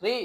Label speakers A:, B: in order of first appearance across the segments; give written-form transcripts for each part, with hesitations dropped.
A: 3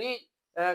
A: 3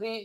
A: 3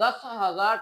A: 10,000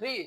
A: 3